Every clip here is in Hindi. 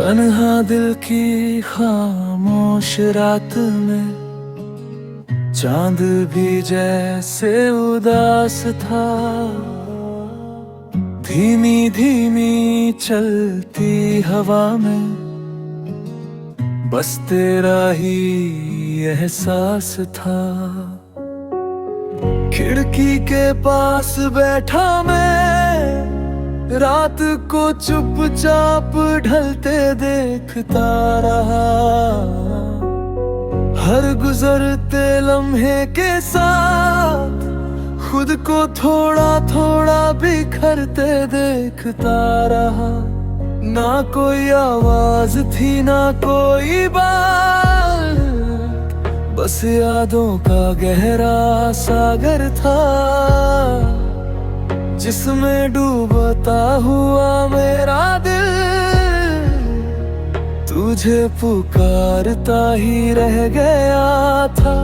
तन्हा दिल की खामोश रात में चांद भी जैसे उदास था। धीमी धीमी चलती हवा में बस तेरा ही एहसास था। खिड़की के पास बैठा मैं रात को चुपचाप ढलते देखता रहा। हर गुजरते लम्हे के साथ खुद को थोड़ा थोड़ा बिखरते देखता रहा। ना कोई आवाज थी ना कोई बात, बस यादों का गहरा सागर था जिसमें डूबता हुआ मेरा दिल तुझे पुकारता ही रह गया था।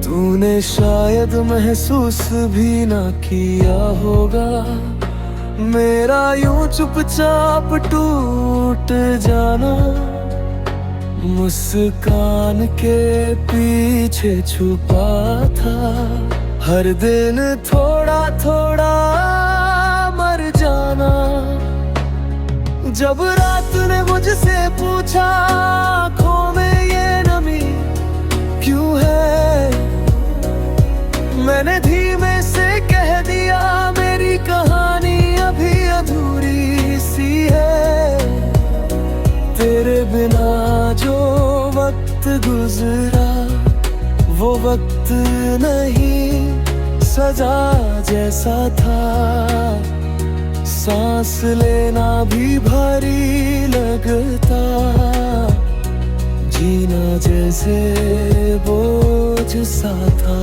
तूने शायद महसूस भी ना किया होगा मेरा यूं चुपचाप टूट जाना। मुस्कान के पीछे छुपा था हर दिन थोड़ा थोड़ा मर जाना। जब रात ने मुझसे पूछा आँखों में ये नमी क्यों है, मैंने धीमे से कह दिया मेरी कहानी अभी अधूरी सी है। तेरे बिना जो वक्त गुजरा वो वक्त नहीं सजा जैसा था। सांस लेना भी भारी लगता, जीना जैसे बोझ सा था।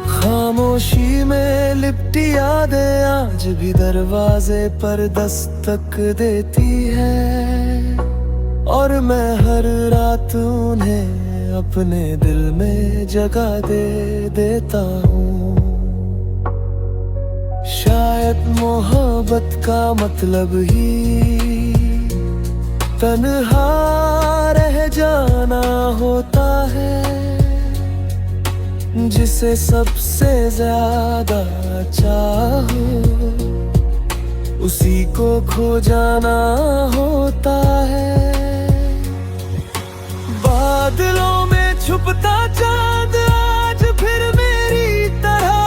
खामोशी में लिपटी यादें आज भी दरवाजे पर दस्तक देती है और मैं हर रात उन्हें अपने दिल में जगह दे देता हूँ। शायद मोहब्बत का मतलब ही तन्हा रह जाना होता है, जिसे सबसे ज्यादा चाहो उसी को खो जाना होता है। बादलों में छुपता चांद आज फिर मेरी तरह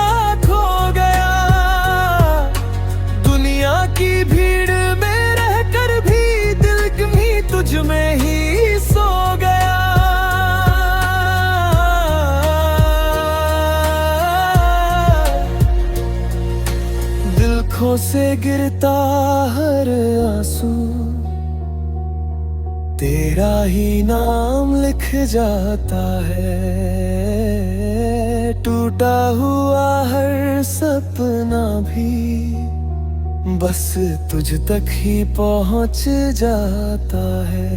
खो गया। दुनिया की भीड़ में रहकर भी दिल कहीं तुझ में ही सो गया। आँखों से गिरता हर आंसू तेरा ही नाम लिख जाता है। टूटा हुआ हर सपना भी बस तुझ तक ही पहुंच जाता है।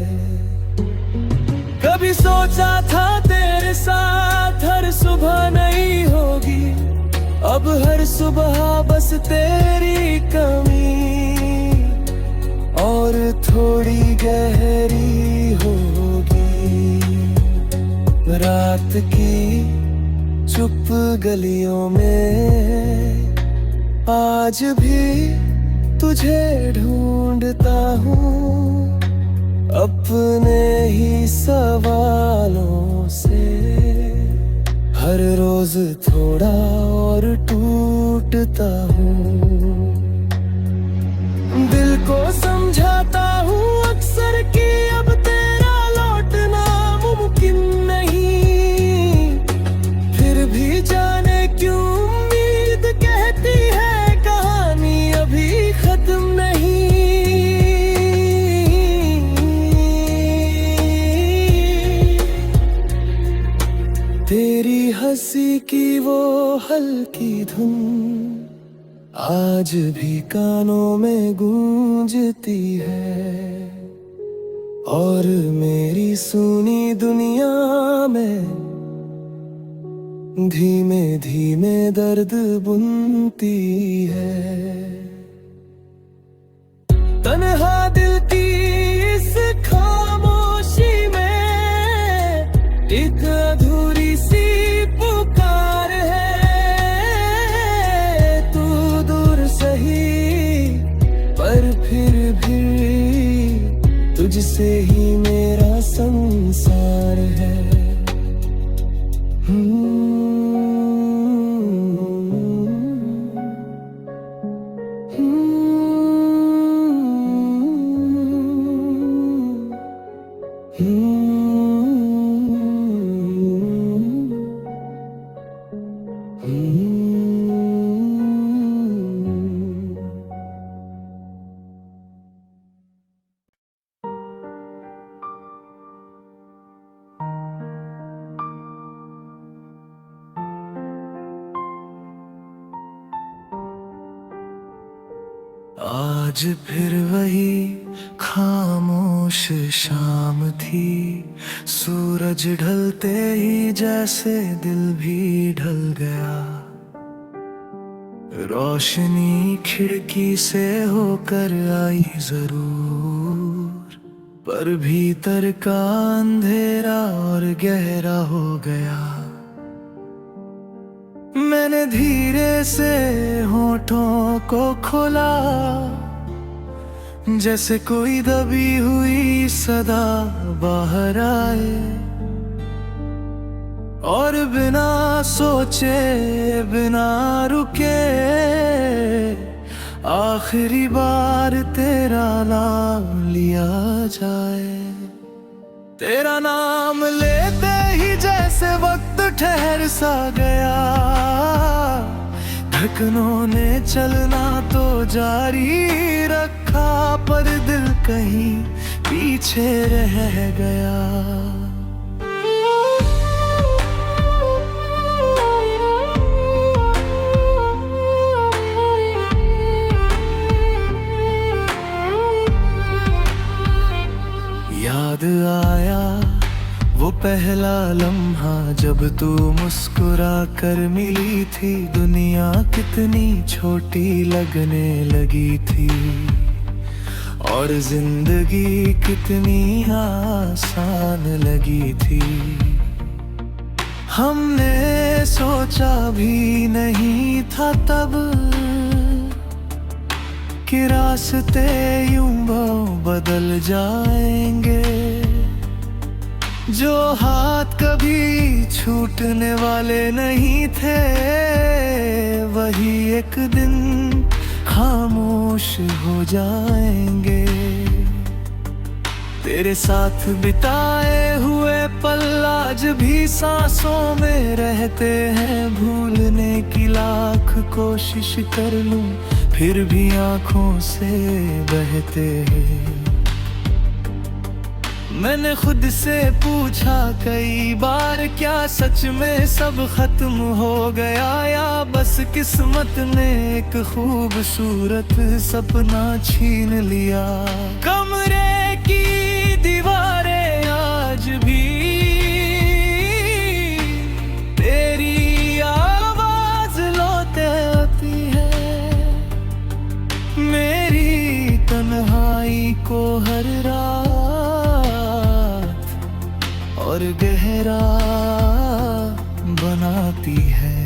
कभी सोचा था तेरे साथ हर सुबह नहीं होगी, अब हर सुबह बस तेरी कमी और थोड़ी गहरी होगी। रात की चुप गलियों में आज भी तुझे ढूंढता हूँ अपने ही सवालों से। हर रोज थोड़ा और टूटता हूँ, दिल को समझाता हूँ अक्सर कि अब तेरा लौटना मुमकिन नहीं। फिर भी जाने क्यों उम्मीद कहती है कहानी अभी खत्म नहीं। तेरी हंसी की वो हल्की धुन आज भी कानों में गूंजती है और मेरी सुनी दुनिया में धीमे धीमे दर्द बुनती है। तन्हा दिल की इस खामोशी में एक अधूरी सी पुकार है। तू दूर सही पर फिर भी तुझसे ही मेरा संसार है। आज फिर वही खामोश शाम थी। सूरज ढलते ही जैसे दिल भी ढल गया। रोशनी खिड़की से होकर आई जरूर, पर भीतर का अंधेरा और गहरा हो गया। मैंने धीरे से होठों को खोला, जैसे कोई दबी हुई सदा बाहर आए, और बिना सोचे बिना रुके आखिरी बार तेरा नाम लिया जाए। तेरा नाम लेते ही जैसे वक्त ठहर सा गया। धड़कनों ने चलना तो जारी रखा, पर दिल कहीं पीछे रह गया। याद आया वो पहला लम्हा जब तू मुस्कुरा कर मिली थी। दुनिया कितनी छोटी लगने लगी थी, और जिंदगी कितनी आसान लगी थी। हमने सोचा भी नहीं था तब कि रास्ते यूं बदल जाएंगे। जो हाथ कभी छूटने वाले नहीं थे, वही एक दिन खामोश हो जाएंगे। तेरे साथ बिताए हुए पल आज भी सांसों में रहते हैं। भूलने की लाख कोशिश कर लूं, फिर भी आंखों से बहते हैं। मैंने खुद से पूछा कई बार, क्या सच में सब खत्म हो गया, या बस किस्मत ने एक खूबसूरत सपना छीन लिया। कमरे की दीवारें आज भी तेरी आवाज लौटाती है। मेरी तन्हाई को हर रात और गहरा बनाती है।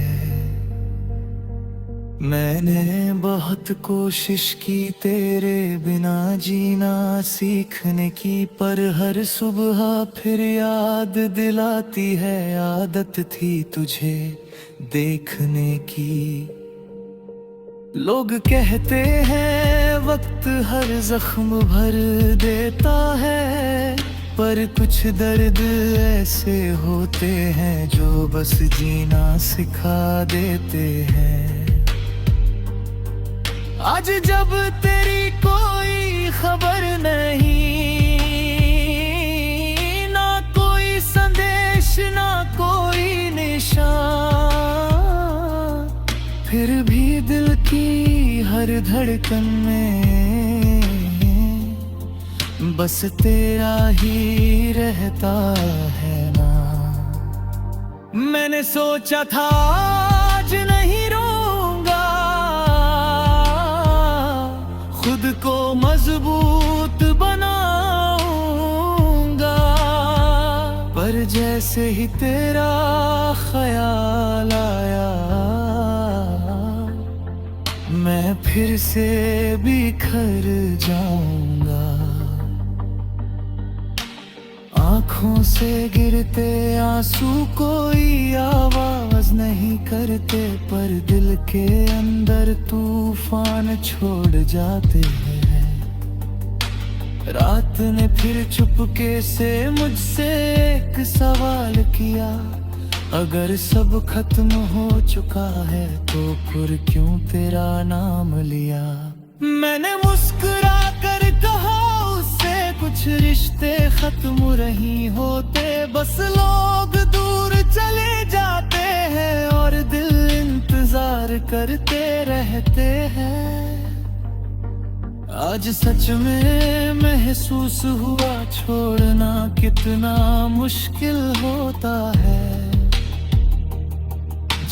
मैंने बहुत कोशिश की तेरे बिना जीना सीखने की, पर हर सुबह फिर याद दिलाती है आदत थी तुझे देखने की। लोग कहते हैं वक्त हर जख्म भर देता है, पर कुछ दर्द ऐसे होते हैं जो बस जीना सिखा देते हैं। आज जब तेरी कोई खबर नहीं, ना कोई संदेश ना कोई निशान, फिर भी दिल की हर धड़कन में बस तेरा ही रहता है ना। मैंने सोचा था आज नहीं रोऊंगा, खुद को मजबूत बनाऊंगा, पर जैसे ही तेरा ख्याल आया मैं फिर से बिखर जाऊंगा। आँखों से गिरते आंसू कोई आवाज नहीं करते, पर दिल के अंदर तूफान छोड़ जाते हैं। रात ने फिर चुपके से मुझसे एक सवाल किया, अगर सब खत्म हो चुका है तो फिर क्यों तेरा नाम लिया। मैंने मुस्कुरा कर कहा उससे कुछ रिश्ते खत्म नहीं होते, बस लोग दूर चले जाते हैं और दिल इंतजार करते रहते हैं। आज सच में महसूस हुआ छोड़ना कितना मुश्किल होता है,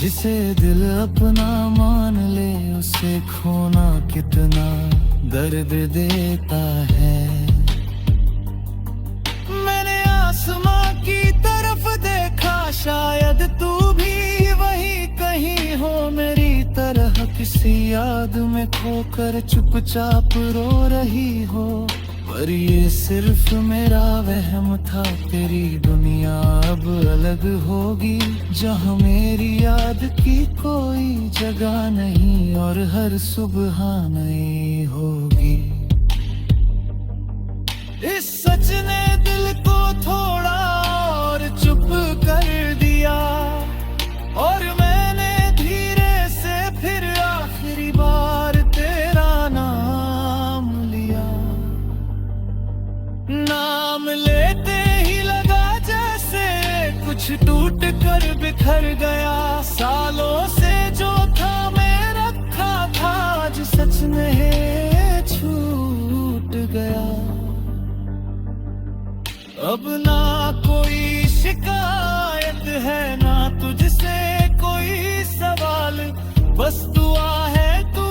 जिसे दिल अपना मान ले उसे खोना कितना दर्द देता है। मैंने आसमां की तरफ देखा, शायद तू भी वही कहीं हो मेरी तरह, किसी याद में खोकर चुपचाप रो रही हो। पर ये सिर्फ मेरा वहम था, तेरी दुनिया अब अलग होगी, जहाँ मेरी याद की कोई जगह नहीं और हर सुबह नई होगी। इस सच ने दिल को थोड़ा और चुप कर दिया, और मैंने धीरे से फिर आखिरी बार तेरा नाम लिया। नाम लेते ही लगा जैसे कुछ टूट कर बिखर गया, सालों से जो था मैं रखा था आज सच में छूट गया। अब ना कोई शिकायत है ना तुझसे कोई सवाल, बस दुआ है तू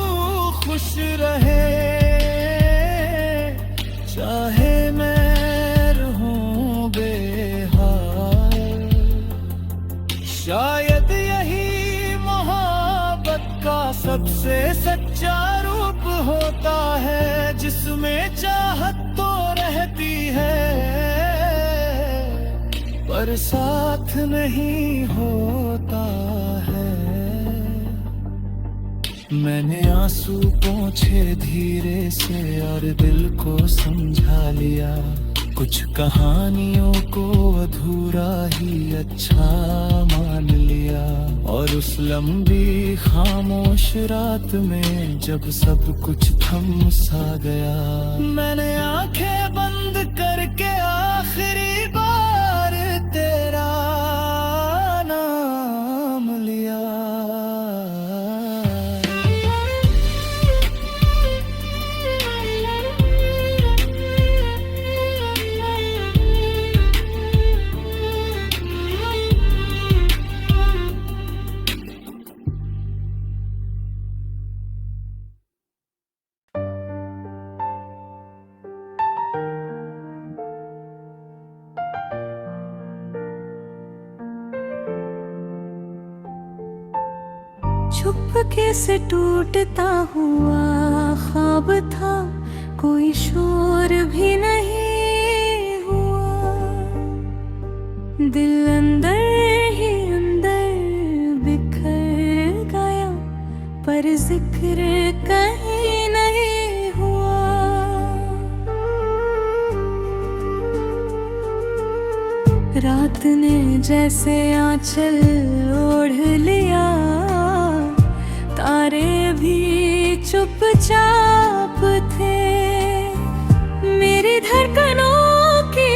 खुश रहे, चाहे मैं रहूं बेहाल। शायद यही मोहब्बत का सबसे सच्चा रूप होता है, जिसमें चाहत तो रहती है पर साथ नहीं होता है। मैंने आंसू पोंछे धीरे से और दिल को समझा लिया, कुछ कहानियों को अधूरा ही अच्छा मान लिया। और उस लंबी खामोश रात में जब सब कुछ थम सा गया, मैंने आंखें बंद करके आखिरी बार तेरा नाम लिया। चुपके से टूटता हुआ ख्वाब था, कोई शोर भी नहीं हुआ, दिल अंदर ही अंदर बिखर गया, पर जिक्र कहीं नहीं हुआ। रात ने जैसे आंचल ओढ़ लिया, तारे भी चुपचाप थे, मेरी धड़कनों की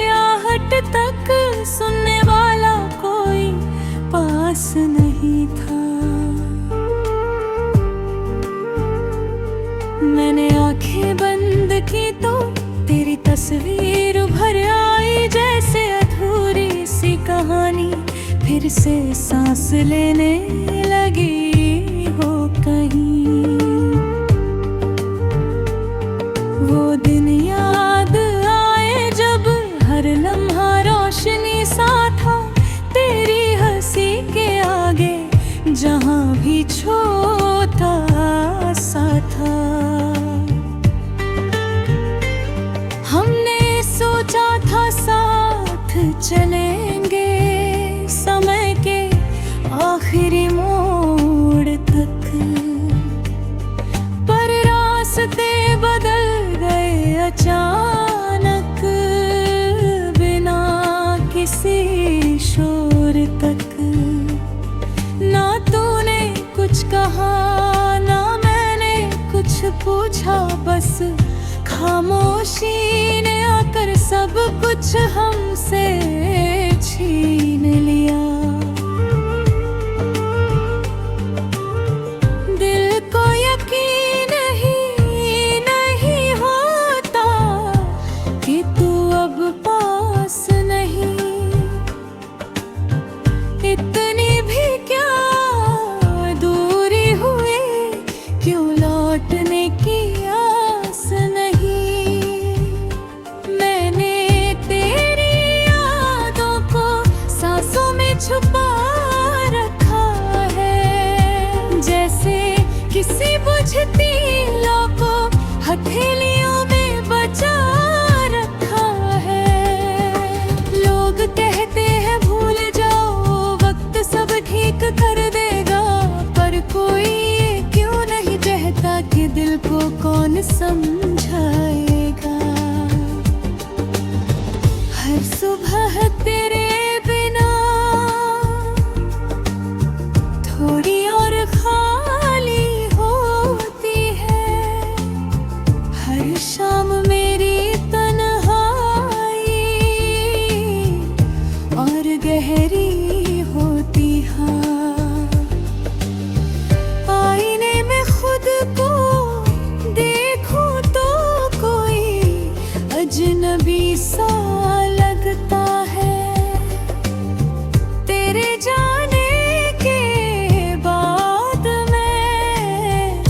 आहट तक सुनने वाला कोई पास नहीं था। मैंने आंखें बंद की तो तेरे तस्वीर भर आई, जैसे अधूरी सी कहानी फिर से सांस लेने लगी हो कहीं। वो दिन याद आए जब हर लम्हा रोशनी सा था, तेरी हंसी के आगे जहां भी छोटा सा था। हमने सोचा था साथ चलेंगे समय के आखिरी मोड़ तक, पर रास्ते बदल गए अचानक, बिना किसी शोर तक। ना तूने कुछ कहा ना मैंने कुछ पूछा, बस खामोशी ने आकर सब कुछ हमसे छीन लिया। दिल को यकीन ही नहीं होता कि तू अब पास नहीं, इतनी भी क्या दूरी हुई, क्यों लौटने की आस नहीं। मैंने तेरी यादों को सांसों में छुपा रखा है, जैसे किसी बुझती लौ को हथेलियों में बचा रखा है। लोग कहते हैं भूल जाओ वक्त सब ठीक कर देगा, पर कोई क्यों नहीं कहता कि दिल को कौन समझाएगा। हर सुबह तेरे बिना थोड़ी और खाली होती है, हर शाम मेरी तन्हाई और गहरी होती है। आईने में खुद को देखूं तो कोई अजनबी सा लगता है, तेरे जाने के बाद मैं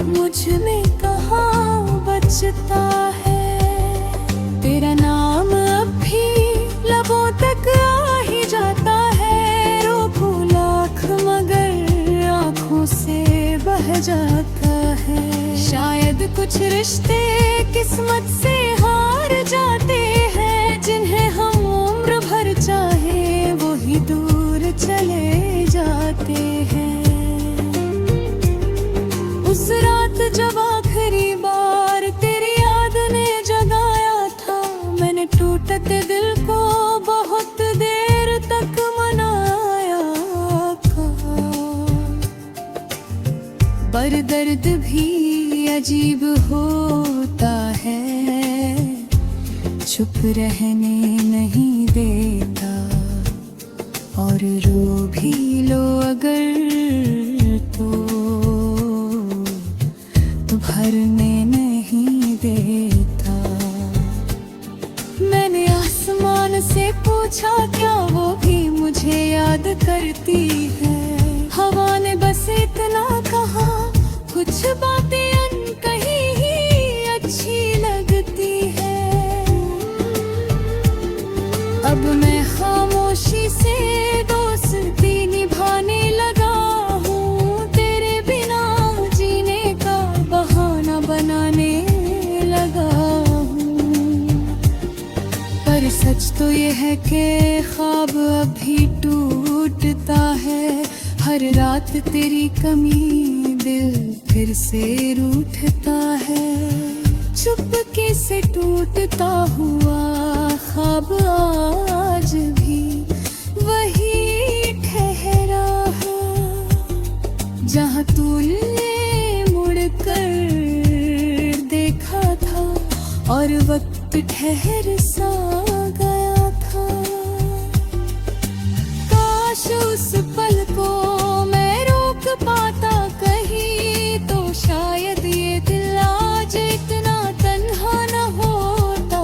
मुझ में कहाँ बचता है। तेरा नाम अब भी लबों तक आ ही जाता है, रोकूं लाख मगर आँखों से बह जाता है। शायद कुछ रिश्ते किस्मत से हार जाते हैं, जिन्हें हम उम्र भर चाहे वो ही दूर चले जाते हैं। उस रात जब आखिरी बार तेरी याद ने जगाया था, मैंने टूटते दिल को बहुत देर तक मनाया कहा, पर दर्द भी अजीब होता है, चुप रहने नहीं देता, और रो भी लो अगर तो भरने नहीं देता। मैंने आसमान से पूछा क्या वो भी मुझे याद करती है, हवा ने बस इतना कहा कुछ बातें अनकही ही अच्छी लगती है। अब मैं खामोशी से दोस्ती निभाने लगा हूँ, तेरे बिना जीने का बहाना बनाने लगा हूँ। पर सच तो ये है कि ख्वाब अभी टूटता है, हर रात तेरी कमी दिल फिर से रूठता है। चुपके से टूटता हुआ ख्वाब आज भी वही ठहरा है, जहाँ तूने मुड़कर देखा था और वक्त ठहर सा गया था। काश उस पल को मैं रोक पाता कहीं, तो शायद ये दिल आज इतना तन्हा न होता।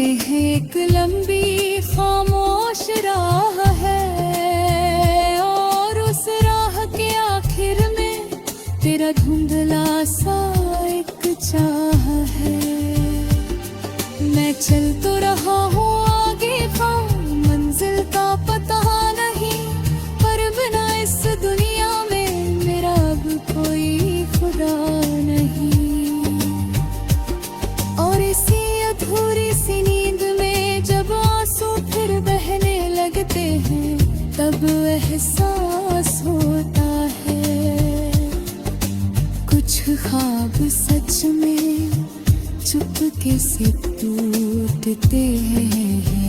हैं एक लंबी खामोश राह है, और उस राह के आखिर में तेरा धुंधला सा एक चाह है। मैं चल तो रहा हूँ आगे मंजिल का पता नहीं, पर बिना इस दुनिया में मेरा अब कोई खुदा नहीं। और इसी अधूरी सी नींद में जब आंसू फिर बहने लगते हैं, तब एहसास होता है कुछ ख्वाब सच में चुपके से टूटते हैं।